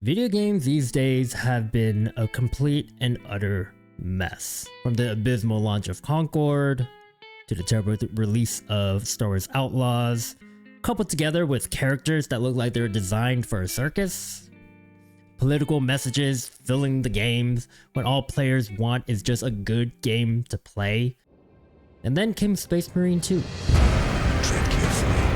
Video games these days have been a complete and utter mess. From the abysmal launch of Concord, to the terrible release of Star Wars Outlaws, coupled together with characters that look like they're designed for a circus, political messages filling the games when all players want is just a good game to play. And then came Space Marine 2. Tread carefully.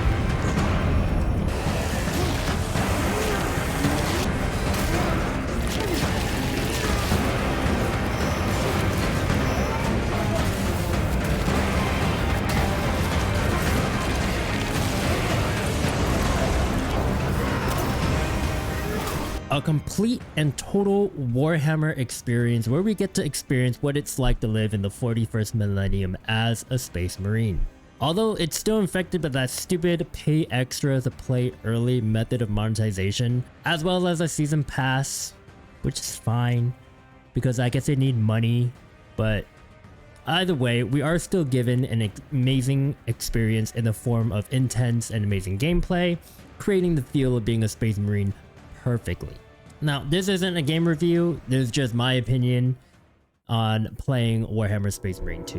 A complete and total Warhammer experience where we get to experience what it's like to live in the 41st millennium as a Space Marine. Although it's still infected by that stupid pay extra to play early method of monetization, as well as a season pass, which is fine because I guess they need money, but either way, we are still given an amazing experience in the form of intense and amazing gameplay, creating the feel of being a Space Marine perfectly. Now, this isn't a game review, this is just my opinion on playing Warhammer Space Marine 2.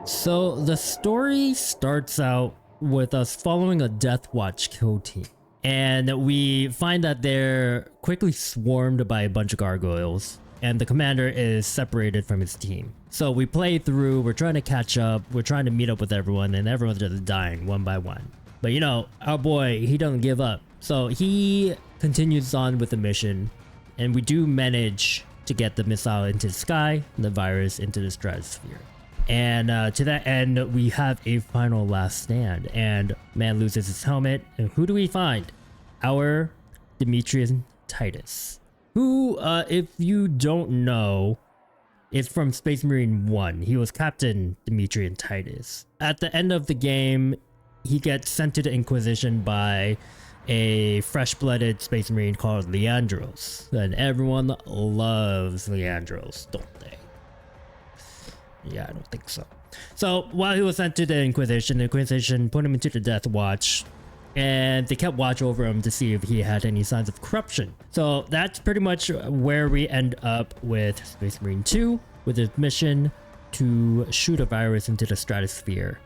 So the story starts out with us following a Death Watch kill team. And we find that they're quickly swarmed by a bunch of gargoyles, and the commander is separated from his team. So we play through, we're trying to catch up, we're trying to meet up with everyone, and everyone's just dying one by one. But you know, our boy, he doesn't give up. So he continues on with the mission, and we do manage to get the missile into the sky, and the virus into the stratosphere. And to that end, we have a final last stand, and man loses his helmet, and who do we find? Our Demetrian Titus, who, if you don't know, is from Space Marine 1. He was Captain Demetrian Titus. At the end of the game, he gets sent to the Inquisition by a fresh-blooded Space Marine called Leandros, and everyone loves Leandros, don't they? Yeah, I don't think so. So while he was sent to the Inquisition put him into the Death Watch, and they kept watch over him to see if he had any signs of corruption. So that's pretty much where we end up with Space Marine 2, with his mission to shoot a virus into the stratosphere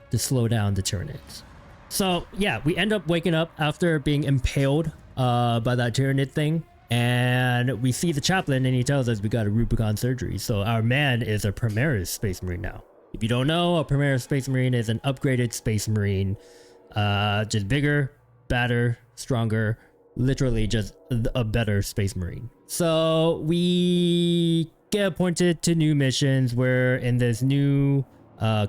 to slow down the Tyranids. So yeah, we end up waking up after being impaled by that Tyranid thing. And we see the chaplain and he tells us we got a Rubicon surgery. So our man is a Primaris Space Marine now. If you don't know, a Primaris Space Marine is an upgraded Space Marine. Just bigger, badder, stronger, literally just a better Space Marine. So we get appointed to new missions. We're in this new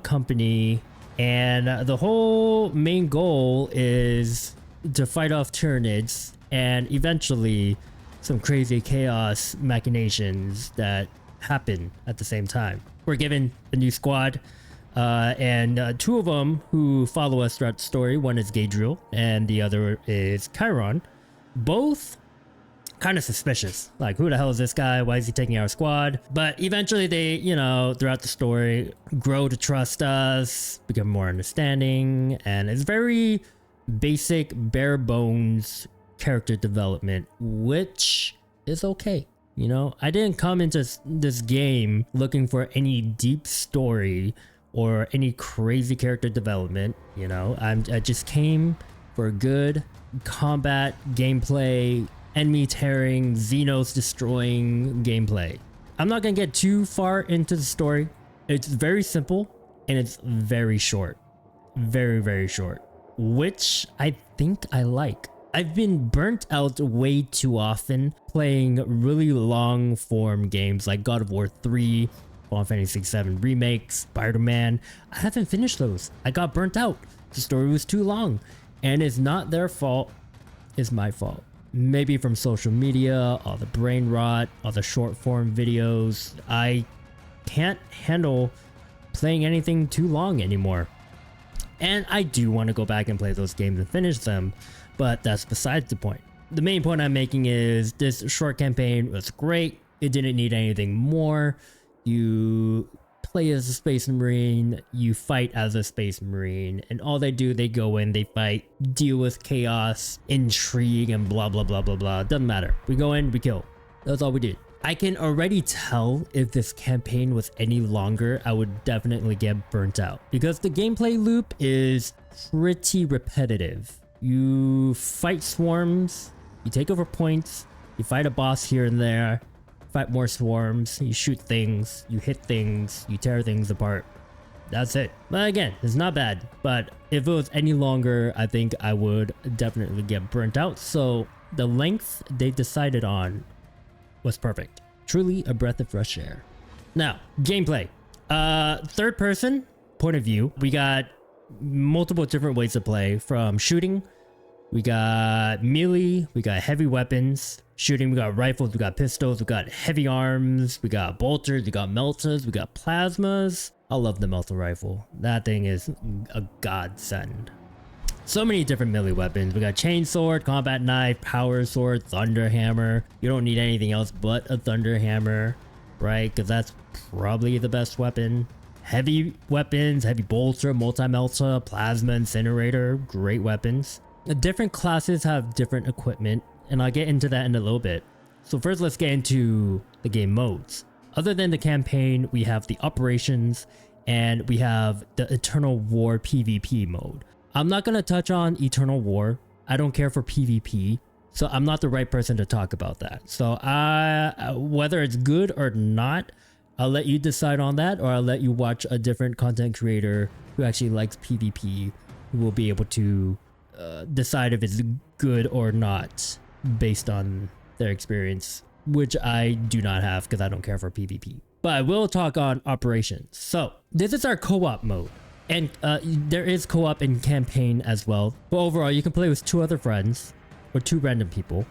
company, and the whole main goal is to fight off Tyranids and eventually some crazy chaos machinations that happen at the same time. We're given a new squad, and two of them who follow us throughout the story. One is Gadriel and the other is Chiron. Both kind of suspicious. Like, who the hell is this guy? Why is he taking our squad? But eventually they, you know, throughout the story, grow to trust us, become more understanding, and it's very basic, bare bones character development, which is okay. You know, I didn't come into this game looking for any deep story or any crazy character development. You know, I just came for good combat gameplay, enemy tearing, Xenos destroying gameplay. I'm not gonna get too far into the story. It's very simple and it's very short, very short, which I think I like. I've been burnt out way too often playing really long form games like God of War 3, Final Fantasy VII Remake, Spider-Man. I haven't finished those. I got burnt out. The story was too long, and it's not their fault, it's my fault. Maybe from social media, all the brain rot, all the short form videos. I can't handle playing anything too long anymore. And I do want to go back and play those games and finish them, but that's besides the point. The main point I'm making is this short campaign was great. It didn't need anything more. You play as a Space Marine, you fight as a Space Marine, and all they do, they go in, they fight, deal with chaos, intrigue, and blah blah blah blah blah. Doesn't matter. We go in, we kill. That's all we did. I can already tell if this campaign was any longer, I would definitely get burnt out because the gameplay loop is pretty repetitive. You fight swarms, you take over points, you fight a boss here and there, fight more swarms, you shoot things, you hit things, you tear things apart. That's it. But again, it's not bad, but if it was any longer, I think I would definitely get burnt out. So the length they decided on was perfect. Truly a breath of fresh air. Now, gameplay. Third person point of view. We got multiple different ways to play, from shooting, we got melee, we got heavy weapons. Shooting, we got rifles, we got pistols, we got heavy arms, we got bolters, we got meltas, we got plasmas. I love the melta rifle. That thing is a godsend. So many different melee weapons. We got chainsword, combat knife, power sword, thunder hammer. You don't need anything else but a thunder hammer, right? Because that's probably the best weapon. Heavy weapons, heavy bolter, multi-melta, plasma incinerator, great weapons. The different classes have different equipment, and I'll get into that in a little bit. So first, let's get into the game modes. Other than the campaign, we have the operations, and we have the Eternal War PvP mode. I'm not going to touch on Eternal War. I don't care for PvP, so I'm not the right person to talk about that. So whether it's good or not, I'll let you decide on that, or I'll let you watch a different content creator who actually likes PvP, who will be able to decide if it's good or not based on their experience, which I do not have because I don't care for PvP. But I will talk on operations. So this is our co-op mode. And there is co-op in campaign as well. But overall, you can play with 2 other friends, or 2 random people,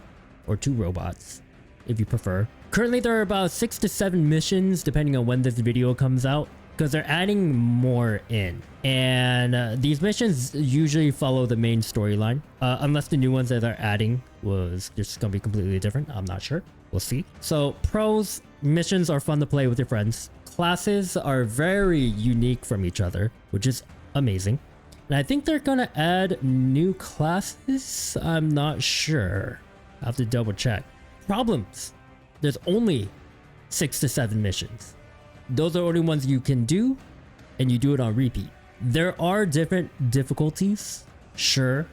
or 2 robots, if you prefer. Currently, there are about 6 to 7 missions, depending on when this video comes out, because they're adding more in. And these missions usually follow the main storyline, unless the new ones that they're adding was just gonna be completely different. I'm not sure. We'll see. So pros, missions are fun to play with your friends. Classes are very unique from each other, which is amazing. And I think they're gonna add new classes. I'm not sure. I have to double check. Problems. There's only 6 to 7 missions. Those are the only ones you can do, and you do it on repeat. There are different difficulties, sure,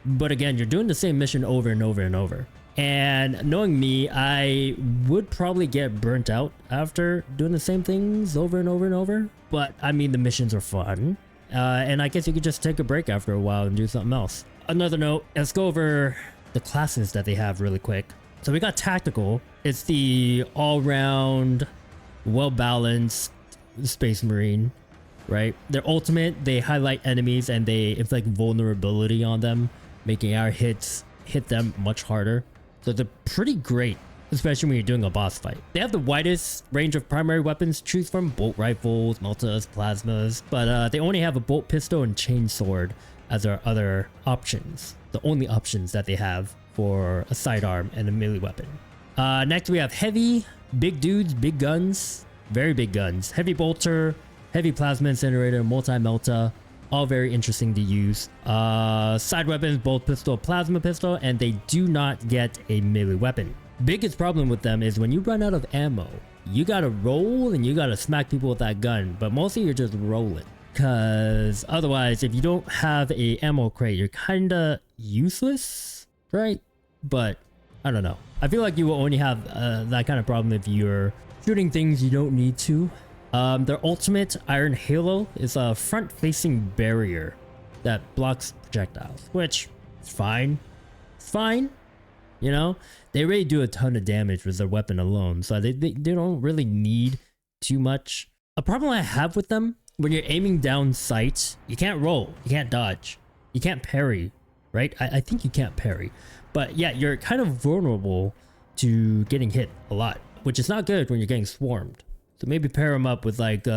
but again, you're doing the same mission over and over and over. And knowing me, I would probably get burnt out after doing the same things over and over and over. But I mean, the missions are fun. And I guess you could just take a break after a while and do something else. Another note, let's go over the classes that they have really quick. So we got Tactical. It's the all-round, well-balanced Space Marine, right? Their ultimate, they highlight enemies and they inflict vulnerability on them, making our hits hit them much harder. So they're pretty great, especially when you're doing a boss fight. They have the widest range of primary weapons to choose from: bolt rifles, meltas, plasmas, but they only have a bolt pistol and chainsword as their other options. The only options that they have for a sidearm and a melee weapon. Next we have heavy, big dudes, big guns, very big guns, heavy bolter, heavy plasma incinerator, multi-melta, all very interesting to use. Side weapons, bolt pistol, plasma pistol, and they do not get a melee weapon. Biggest problem with them is when you run out of ammo, you gotta roll and you gotta smack people with that gun, but mostly you're just rolling. Cause otherwise, if you don't have a ammo crate, you're kinda useless, right? But I don't know. I feel like you will only have that kind of problem if you're shooting things you don't need to. Their ultimate, Iron Halo, is a front-facing barrier that blocks projectiles, which is fine. It's fine. You know, they really do a ton of damage with their weapon alone, so they don't really need too much. A problem I have with them, when you're aiming down sight, you can't roll, you can't dodge, you can't parry, right? I think you can't parry. But yeah, you're kind of vulnerable to getting hit a lot, which is not good when you're getting swarmed. So maybe pair them up with like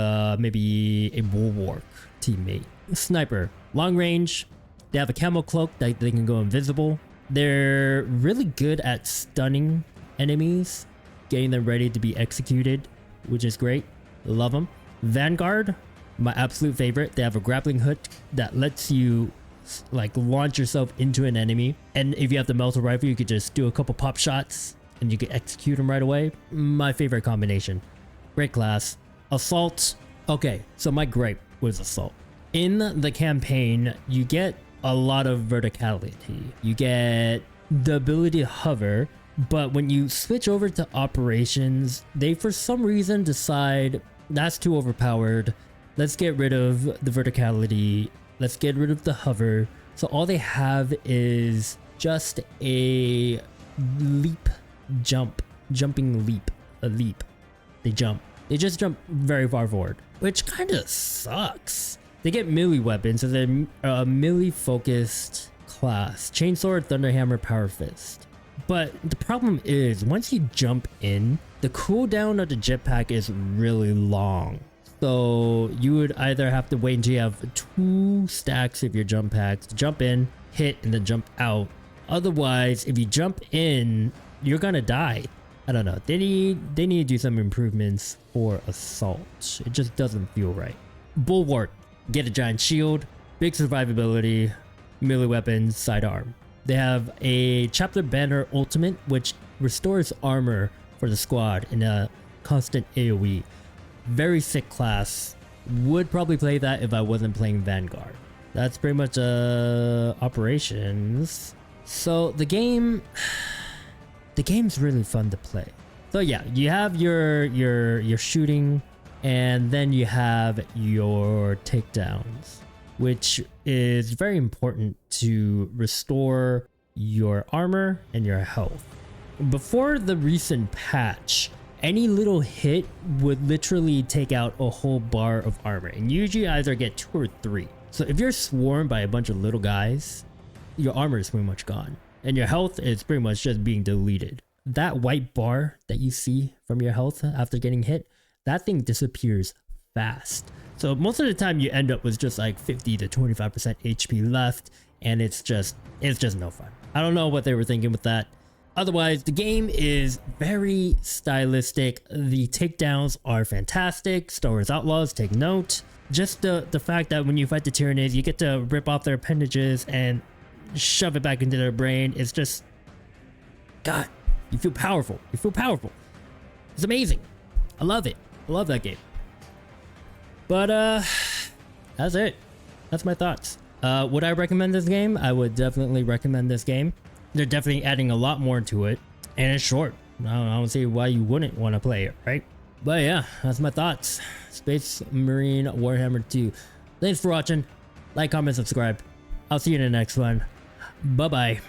maybe a bulwark teammate. Sniper, long range, They have a camo cloak that they can go invisible. They're really good at stunning enemies, getting them ready to be executed, which is great. Love them. Vanguard, my absolute favorite. They have a grappling hook that lets you like launch yourself into an enemy, and if you have the melter rifle, you could just do a couple pop shots and you can execute them right away. My favorite combination. Great class. Assault. Okay, so my gripe was Assault. In the campaign, you get a lot of verticality. You get the ability to hover, but when you switch over to operations, they for some reason decide that's too overpowered. Let's get rid of the verticality. Let's get rid of the hover. So all they have is just a leap, jumping leap, a leap. They jump. They just jump very far forward, which kind of sucks. They get melee weapons, so they're a melee focused class. Chainsword, Thunderhammer, Power Fist. But the problem is, once you jump in, the cooldown of the jetpack is really long. So you would either have to wait until you have 2 stacks of your jump packs to jump in, hit, and then jump out. Otherwise, if you jump in, you're gonna die. I don't know. They need to do some improvements for Assault. It just doesn't feel right. Bulwark. Get a giant shield, big survivability, melee weapons, sidearm. They have a Chapter Banner ultimate, which restores armor for the squad in a constant AoE. Very sick class. Would probably play that if I wasn't playing Vanguard. That's pretty much operations. So the game's really fun to play. So yeah, you have your shooting, and then you have your takedowns, which is very important to restore your armor and your health. Before the recent patch, any little hit would literally take out a whole bar of armor, and usually either get 2 or 3. So if you're swarmed by a bunch of little guys, your armor is pretty much gone, and your health is pretty much just being deleted. That white bar that you see from your health after getting hit, that thing disappears fast. So most of the time you end up with just like 50 to 25% HP left, and it's just no fun. I don't know what they were thinking with that. Otherwise, the game is very stylistic. The takedowns are fantastic. Star Wars Outlaws, take note. Just the fact that when you fight the Tyranids, you get to rip off their appendages and shove it back into their brain. It's just, God, you feel powerful. You feel powerful. It's amazing. I love it. I love that game. But that's it. That's my thoughts. Would I recommend this game? I would definitely recommend this game. They're definitely adding a lot more to it, and it's short. I don't see why you wouldn't want to play it, right? But yeah, that's my thoughts. Space Marine Warhammer 2. Thanks for watching. Like, comment, subscribe. I'll see you in the next one. Bye bye.